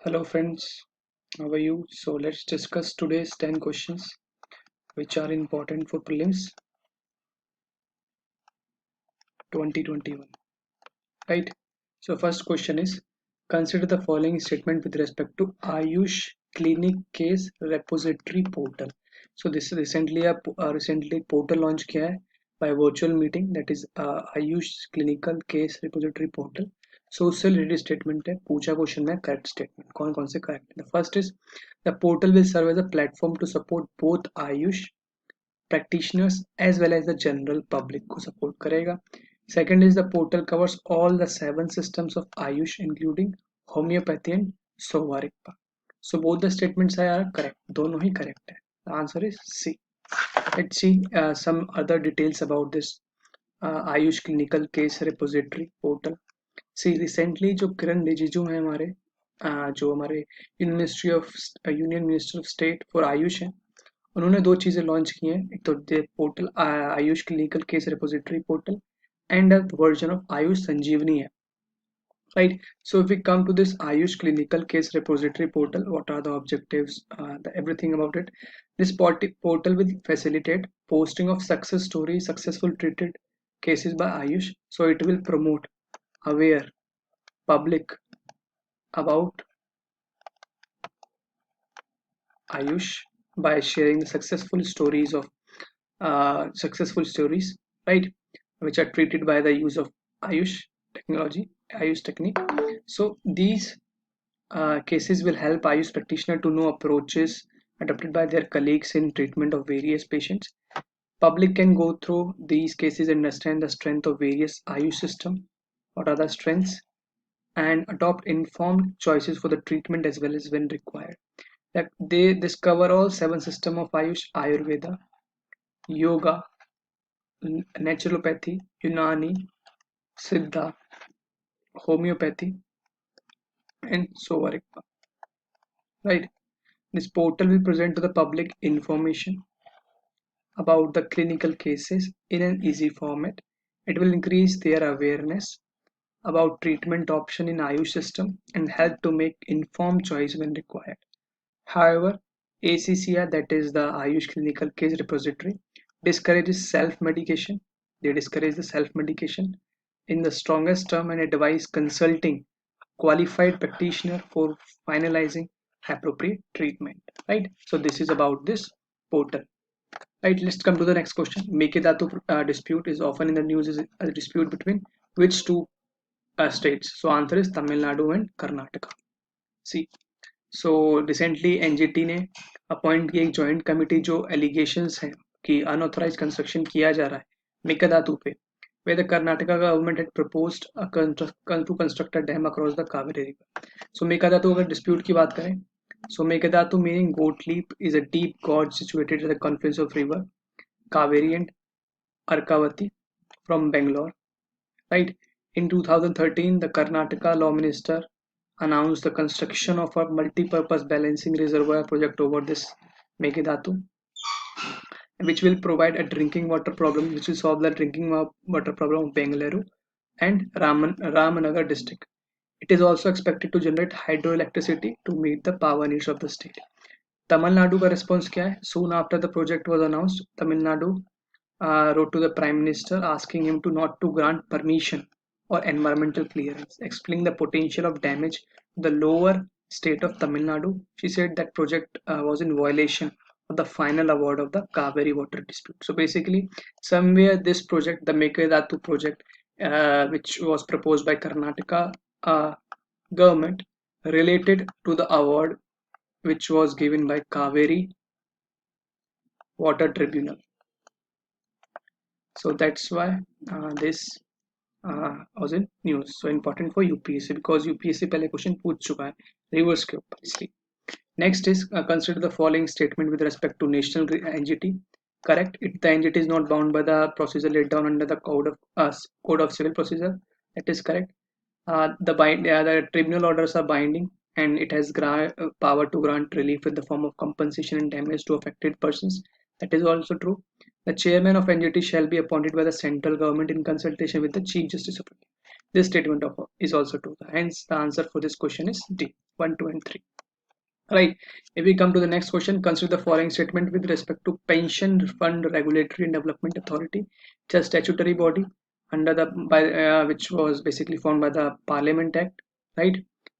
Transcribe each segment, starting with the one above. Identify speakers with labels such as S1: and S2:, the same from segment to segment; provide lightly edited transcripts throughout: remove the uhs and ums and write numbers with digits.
S1: Hello friends, how are you? So let's discuss today's 10 questions which are important for prelims 2021. Right? So first question is, consider the following statement with respect to Ayush Clinic Case Repository Portal. So this is recently portal launch किया है by virtual meeting, that is Ayush Clinical Case Repository Portal. So उससे related statement है, पूछा question में correct statement, कौन कौन से correct है. The first is, the portal will serve as a platform to support both Ayush practitioners as well as the general public को support करेगा. Second is, the portal covers all the 7 systems of Ayush including homeopathy and Sovarikpa. So both the statements are correct. दोनों ही correct है. The answer is C. Let's see some other details about this Ayush Clinical Case Repository Portal. See, recently जो किरण रिजिजू हैं हमारे जो हमारे union minister of state for AYUSH हैं, उन्होंने दो चीज़ें लॉन्च की हैं. एक तो portal AYUSH clinical case repository portal and a version of AYUSH Sanjeevani है. Right. So if we come to this Ayush Clinical Case Repository Portal, what are the objectives, everything about it. This portal will facilitate posting of success stories, successful treated cases by Ayush. So it will promote, aware public about Ayush by sharing the successful stories, right, which are treated by the use of Ayush technology, Ayush technique. So these cases will help Ayush practitioner to know approaches adopted by their colleagues in treatment of various patients. Public can go through these cases and understand the strength of various Ayush system, what are the strengths, and adopt informed choices for the treatment as well as when required. Like they discover all 7 systems of Ayush: Ayurveda, Yoga, Naturopathy, Unani, Siddha, Homeopathy, and Sovarikpa. Right. This portal will present to the public information about the clinical cases in an easy format. It will increase their awareness about treatment option in Ayush system and help to make informed choice when required. However, ACCR, that is the Ayush Clinical Case Repository, discourages self-medication. They discourage the self-medication in the strongest term and advise consulting qualified practitioner for finalizing appropriate treatment. Right. So this is about this portal. Right. Let's come to the next question. Mekedatu dispute is often in the news as a dispute between which two states? So answer is Tamil Nadu and Karnataka. See. So recently NGT ने appoint की एक joint committee जो allegations हैं कि unauthorized construction किया जा रहा है मेकदातु पे, where the Karnataka government had proposed to construct a dam across the Kaveri river. So Mekedatu अगर dispute की बात करें, so Mekedatu meaning goat leap is a deep gorge situated at the confluence of river Kaveri and Arkavati from Bangalore. Right. In 2013, the Karnataka law minister announced the construction of a multi-purpose balancing reservoir project over this Mekedatu, which will provide a drinking water problem, which will solve the drinking water problem of Bengaluru and Ramanagar district. It is also expected to generate hydroelectricity to meet the power needs of the state. Tamil Nadu का response क्या है? Soon after the project was announced, Tamil Nadu wrote to the Prime Minister asking him to not to grant permission or environmental clearance, explaining the potential of damage to the lower state of Tamil Nadu. She said that project was in violation of the final award of the Kaveri water dispute. So basically, somewhere this project, the Mekedatu project, which was proposed by Karnataka government, related to the award which was given by Kaveri Water Tribunal. So that's why this was in news. So important for UPSC because UPSC पहले question पूछ चुका है reverse के ऊपर, इसलिए. Next is consider the following statement with respect to national NGT. Correct. The NGT is not bound by the procedure laid down under the code of civil procedure. That is correct. The tribunal orders are binding and it has power to grant relief in the form of compensation and damage to affected persons. That is also true. The chairman of NGT shall be appointed by the central government in consultation with the Chief Justice of India. This statement is also true. Hence, the answer for this question is D. 1, 2, and 3. Right. If we come to the next question, consider the following statement with respect to Pension Fund Regulatory and Development Authority. It's a statutory body under the which was basically formed by the Parliament Act, right?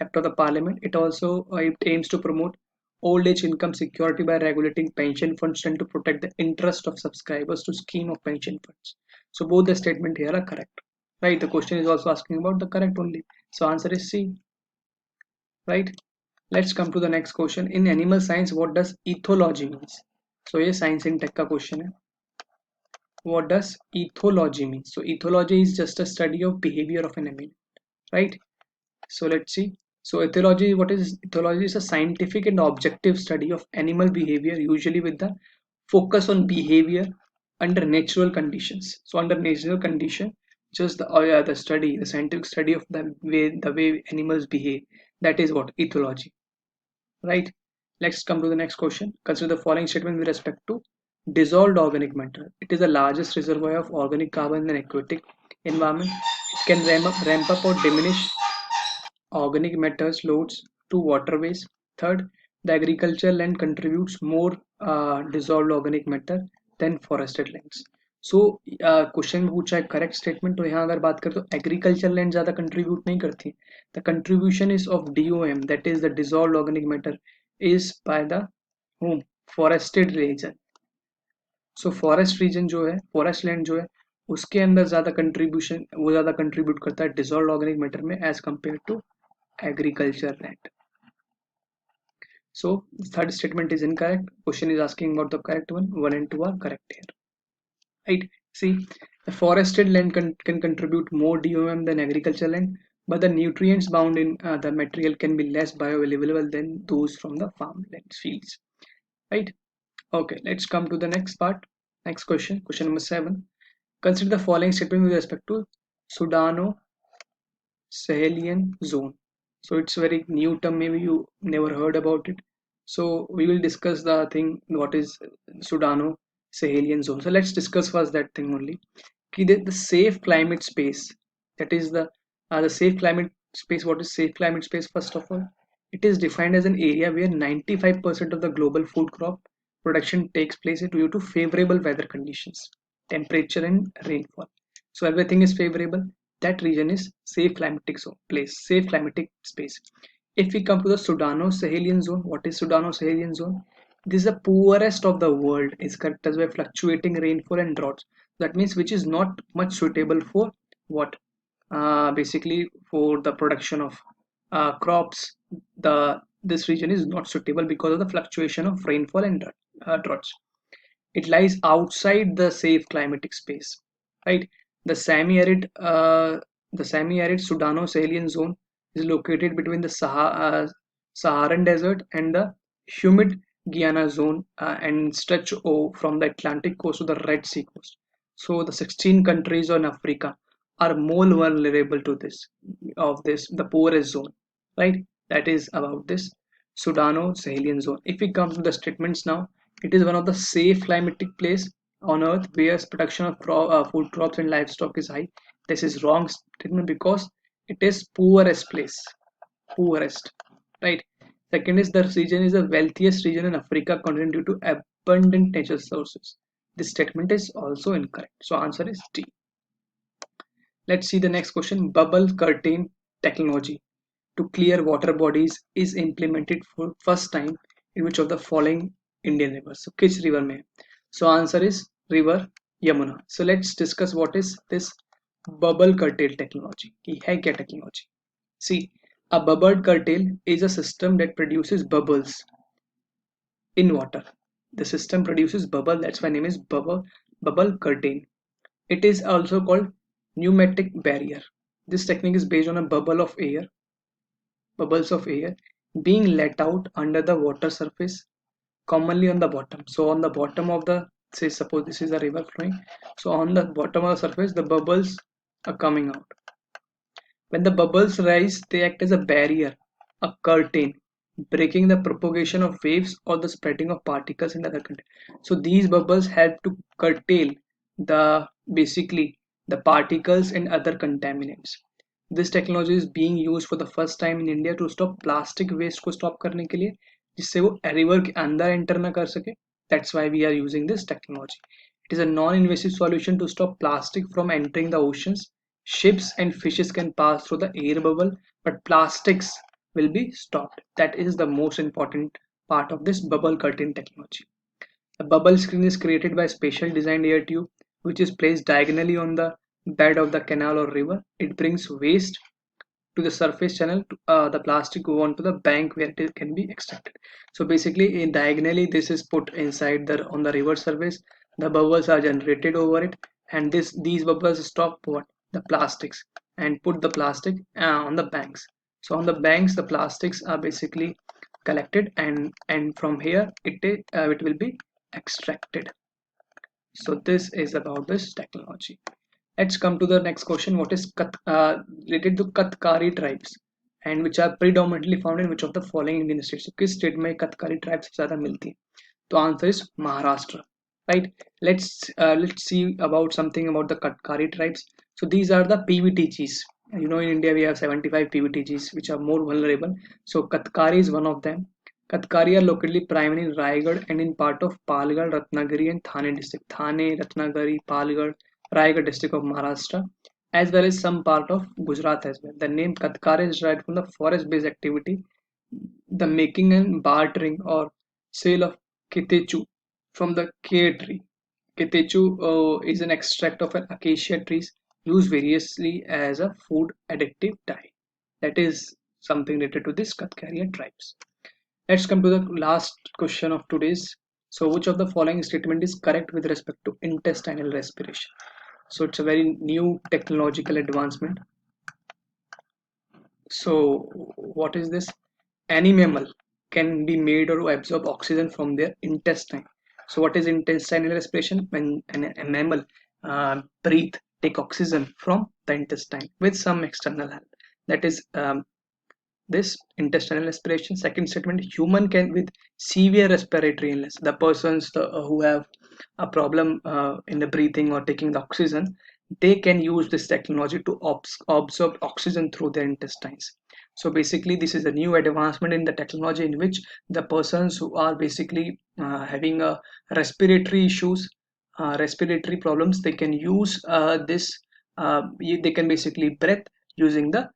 S1: Act of the Parliament. It also it aims to promote old age income security by regulating pension funds and to protect the interest of subscribers to scheme of pension funds. So both the statement here are correct, right? The question is also asking about the correct only. So answer is C, right? Let's come to the next question. In animal science, what does ethology means? So ये science in tech का question है. What does ethology mean? So ethology is just a study of behavior of an animal, right? So let's see. So ethology, what is ethology? Is a scientific and objective study of animal behavior, usually with the focus on behavior under natural conditions. So under natural condition, just the study, the scientific study of the way animals behave. That is what ethology. Right. Let's come to the next question. Consider the following statement with respect to dissolved organic matter. It is the largest reservoir of organic carbon in an aquatic environment. It can ramp up or diminish organic matters loads to waterways. Third, the agricultural land contributes more dissolved organic matter than forested lands. So question में पूछा है correct statement, तो यहाँ अगर बात करें तो agriculture land ज़्यादा कंट्रीब्यूट नहीं करती. The contribution is of DOM, that is the dissolve organic matter, is by the home forested region. So forest region जो है, फॉरेस्ट लैंड जो है, उसके अंदर ज़्यादा कंट्रीब्यूशन, वो ज़्यादा कंट्रीब्यूट करता है डिजॉल्व ऑर्गेनिक मैटर में as compare to agriculture land. So third statement is incorrect. Question is asking about the correct one. 1 and 2 are correct here. Right. See, the forested land can contribute more DOM than agricultural land, but the nutrients bound in the material can be less bioavailable than those from the farmland fields. Right. Okay. Let's come to the next part. Next question. Question number 7. Consider the following statement with respect to Sudano Sahelian zone. So it's a very new term, maybe you never heard about it. So we will discuss the thing what is Sudano Sahelian zone. So let's discuss first that thing only. The safe climate space, that is the safe climate space. What is safe climate space? First of all, it is defined as an area where 95% of the global food crop production takes place due to favorable weather conditions, temperature and rainfall. So everything is favorable. That region is safe climatic zone, place, safe climatic space. If we come to the Sudano-Sahelian zone, what is Sudano-Sahelian zone? This is the poorest of the world. It's characterized by fluctuating rainfall and droughts. That means which is not much suitable for what? Basically for the production of crops. This region is not suitable because of the fluctuation of rainfall and droughts. It lies outside the safe climatic space, right? The semi-arid, Sudano-Sahelian zone is located between the Saharan desert and the humid Guiana zone and stretch from the Atlantic coast to the Red Sea coast. So the 16 countries on Africa are more vulnerable to the poorest zone, right? That is about this Sudano-Sahelian zone. If we come to the statements now, it is one of the safe climatic place on earth where production of food crops and livestock is high. This is wrong statement because it is poorest place, poorest, right? Second is the region is the wealthiest region in Africa continent due to abundant natural sources. This statement is also incorrect. So answer is D. Let's see the next question. Bubble curtain technology to clear water bodies is implemented for first time in which of the following Indian rivers? So which river mein? So answer is river Yamuna. So let's discuss what is this bubble curtain technology. कि है क्या technology? See, a bubble curtain is a system that produces bubbles in water. The system produces bubble. That's why name is bubble curtain. It is also called pneumatic barrier. This technique is based on a bubbles of air being let out under the water surface, commonly on the bottom. So on the bottom of the, say suppose this is a river flowing, so on the bottom of the surface the bubbles are coming out. When the bubbles rise, they act as a barrier, a curtain, breaking the propagation of waves or the spreading of particles in the other content. So these bubbles help to curtail the basically the particles and other contaminants. This technology is being used for the first time in India to stop plastic waste को stop करने के लिए, जिससे वो river के अंदर enter ना कर सके. That's why we are using this technology. It is a non-invasive solution to stop plastic from entering the oceans. Ships and fishes can pass through the air bubble, but plastics will be stopped. That is the most important part of this bubble curtain technology. A bubble screen is created by a special designed air tube which is placed diagonally on the bed of the canal or river. It brings waste to the surface channel. The plastic go on to the bank where it can be extracted. So basically, in diagonally, this is put inside the on the river surface. The bubbles are generated over it, and these bubbles stop what the plastics and put the plastic on the banks. So on the banks, the plastics are basically collected, and from here it will be extracted. So this is about this technology. Let's come to the next question. What is related to Katkari tribes and which are predominantly found in which of the following Indian states? So किस state में Katkari tribes सबसे ज़्यादा मिलती है? तो answer is Maharashtra. Right. Let's see about something about the Katkari tribes. So these are the PVTGs. You know, in India we have 75 PVTGs which are more vulnerable. So Katkari is one of them. Katkari are located primarily in Raigad and in part of Palghar, Ratnagiri and Thane district. Thane, Ratnagiri, Palghar, Raigad district of Maharashtra, as well as some part of Gujarat as well. The name Katkar is derived from the forest-based activity, the making and bartering or sale of Ketechu from the K tree. Ketechu is an extract of an acacia trees used variously as a food additive dye. That is something related to this Katkarian tribes. Let's come to the last question of today's. So, which of the following statement is correct with respect to intestinal respiration? So, it's a very new technological advancement. So, what is this? Any mammal can be made or absorb oxygen from their intestine. So, what is intestinal respiration? When a mammal breathe, take oxygen from the intestine with some external help. That is this intestinal respiration. Second statement, human can with severe respiratory illness, the persons who have a problem in the breathing or taking the oxygen, they can use this technology to absorb oxygen through their intestines. So basically this is a new advancement in the technology in which the persons who are basically having a respiratory issues, respiratory problems, they can use this they can basically breathe using the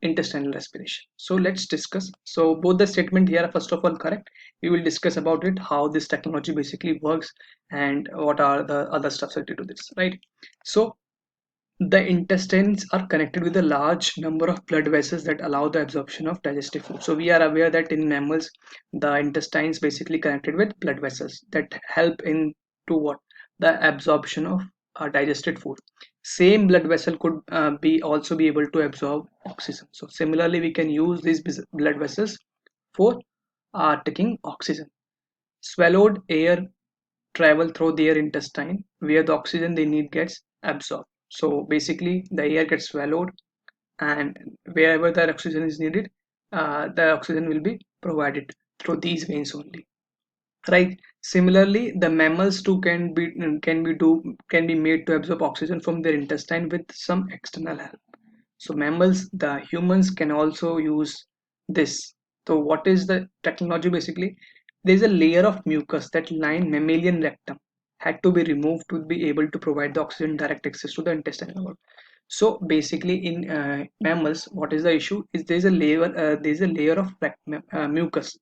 S1: intestinal respiration. So let's discuss. So both the statement here are first of all correct. We will discuss about it, how this technology basically works and what are the other stuff related to this, right? So the intestines are connected with a large number of blood vessels that allow the absorption of digestive food. So we are aware that in mammals the intestines basically connected with blood vessels that help in to what the absorption of digested food. Same blood vessel could be also be able to absorb oxygen. So similarly we can use these blood vessels for taking oxygen. Swallowed air travel through their intestine where the oxygen they need gets absorbed. So basically the air gets swallowed and wherever the oxygen is needed, the oxygen will be provided through these veins only, right? Similarly the mammals too can be made to absorb oxygen from their intestine with some external help. So mammals, the humans can also use this. So what is the technology basically? There is a layer of mucus that line mammalian rectum had to be removed to be able to provide the oxygen direct access to the intestinal wall. So basically in mammals, what is the issue is there is a layer of mucus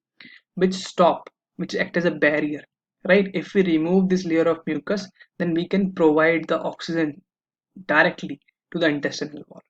S1: which stop which act as a barrier, right? If we remove this layer of mucus, then we can provide the oxygen directly to the intestinal wall.